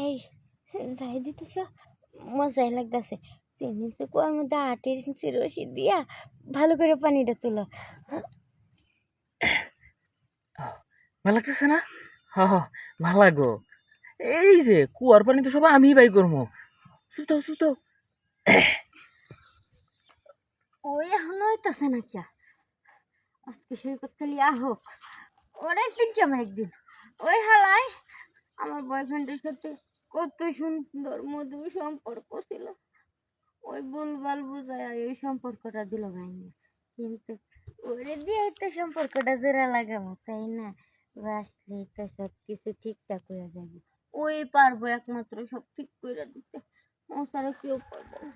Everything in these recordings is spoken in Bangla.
এই যাই দিতেছ মজাই লাগতেছে 3 ইঞ্চি কুয়ার মধ্যে 8 ইঞ্চি রশি দিয়া ভালো করে পানিটা তুলো। ভালো লাগতেছে না? হ হ ভালো লাগো। এই যে কুয়ার পানি তো সব আমি বাই করবো। সুতাও সুতাও। ওই এখন হইতেছে না কিয়া আজকে সৈকত খালি হোক ওর একদিন কি আমার একদিন ওই হালাই আমার বয়ফ্রেন্ডের সাথে কত সুন্দর মধুর সম্পর্ক ছিল। ওই ভুলভাল বুঝায় ওই সম্পর্কটা দিল ভাইনি, কিন্তু ওরে দিয়ে একটা সম্পর্কটা জোড়া লাগাবো তাই না? আসলে তো সব কিছু ঠিকঠাক হয়ে যাবে। ওই পারবো একমাত্র সব ঠিক করে দিতে, ও ছাড়া কেউ পারবো না।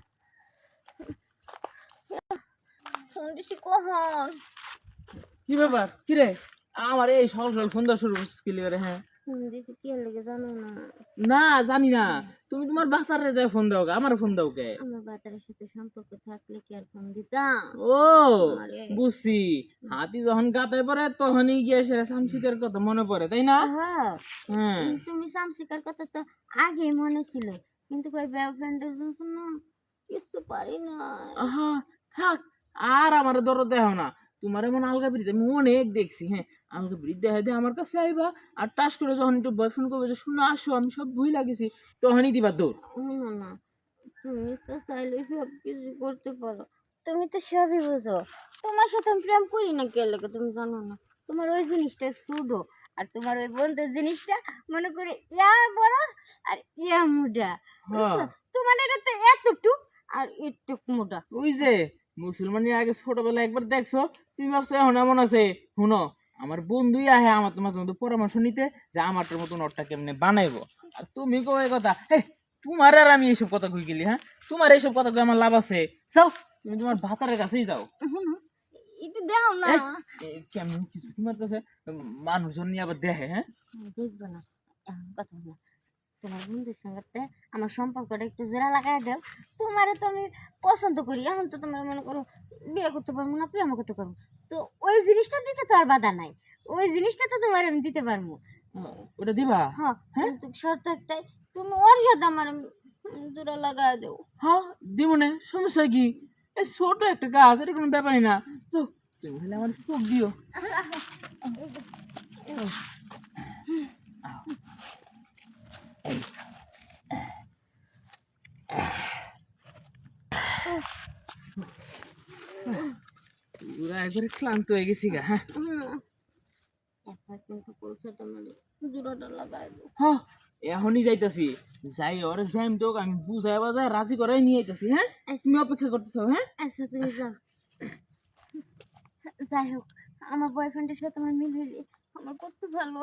ফোন দিছি কখন? কি ব্যাপার? কি রে? আমার এই সকাল সকাল ফোন দেওয়া শুরু করছিস কি করে? হ্যাঁ ফোন দিছি কি লেগে জানো না? না জানি না। তুমি তোমার বাচ্চারে যায় ফোন দাও, আমার ফোন দাও কে? আমার বাতারের সাথে সম্পর্ক থাকলে কি আর ফোন দিতাম? ও আরে বুঝছি, হাতি যখন গাতে পড়ে তখনই গিয়ে সে সামসিকের কথা মনে পড়ে, তাই না? হ্যাঁ, হ্যাঁ তুমি সামসিকার কথা তো আগেই মনে ছিল, কিন্তু ওই বয়ফ্রেন্ডের জন্য কিছু পারি না। আহা থাক, আর আমার দরদ দেখো না। তোমার এমন আলগা বিড়ি আমি অনেক দেখছি। হ্যাঁ আলগা বিড়ি দেখা দিয়ে আমার কাছে আইবা, আর টাস করে যখন একটু বয়ফ্রেন্ড করবে যে শুনে আসো আমি সব ভুল লাগেছি, তখনই দিবা দৌড়। না না, তুমি তো চাইলে সব কিছু করতে পারো, তুমি তো সবই বুঝো। তোমার সাথে আমি প্রেম করি না কে লাগে তুমি জানো না? তোমার ওই জিনিসটা সুডো, আর তোমার ওই বন্ধুর জিনিসটা মনে করে ইয়া বড় আর ইয়া মুডা। হ্যাঁ তোমার এটা তো এতটুক আর একটুক মোটা। ওই যে মুসলমানি আগে ছোটবেলায় একবার দেখছো, তুমি ভাবছো এখন এমন আছে। শুনো, আমার বন্ধুই আহে আমার তোমার মতো পরামর্শ নিতে যে আমারটার মতন ওরটা কেমনে বানাইবো। আর তুমি কো এই কথা, তোমার আর আমি এইসব কথা কই গেলি? হ্যাঁ তোমার এইসব কথা কই আমার লাভ আছে? যাও তুমি তোমার ভাতারের কাছেই যাও। একটু দাও না। কেমন কিছু তোমার কাছে মানুষজন নিয়ে আবার দেখে? হ্যাঁ দেখবো না, এখন কথা না। তোমার বন্ধুর সঙ্গে আমার সম্পর্কটা একটু জোড়া লাগাই দাও। তোমারে তো আমি পছন্দ করি, এখন তো তোমার মনে করো বিয়ে করতে পারবো না, প্রেম করতে পারবো, তো ওই জিনিসটা দিতে তো আর বাধা নাই। ওই জিনিসটা তো তোমার আমি দিতে পারবো। ওটা দিবা? হ্যাঁ, হ্যাঁ কিন্তু শর্ত একটাই, তুমি ওর সাথে আমার জোড়া লাগাই দাও। হ্যাঁ দিব না, সমস্যা কি? এই ছোট একটা গাছ, এটা কোনো ব্যাপারই না। তো তুমি হলে আমার চোখ দিও। পুরা একবারে ক্লান্ত হয়ে গেছি গা। হ্যাঁ একবার কিন্তু পয়সা তোমার জোড়াটা লাগাই দাও। হ্যাঁ এখনই যাইতাছি। যাই ওরে যাইম তো আমি বুঝাই বাজায় রাজি করাই নিয়ে আইতাছি। হ্যাঁ তুমি অপেক্ষা করতেছো? হ্যাঁ আচ্ছা তুমি যাও। যাই হোক, আমার বয়ফ্রেন্ডের সাথে আমার মিল হইলে আমার কত ভালো।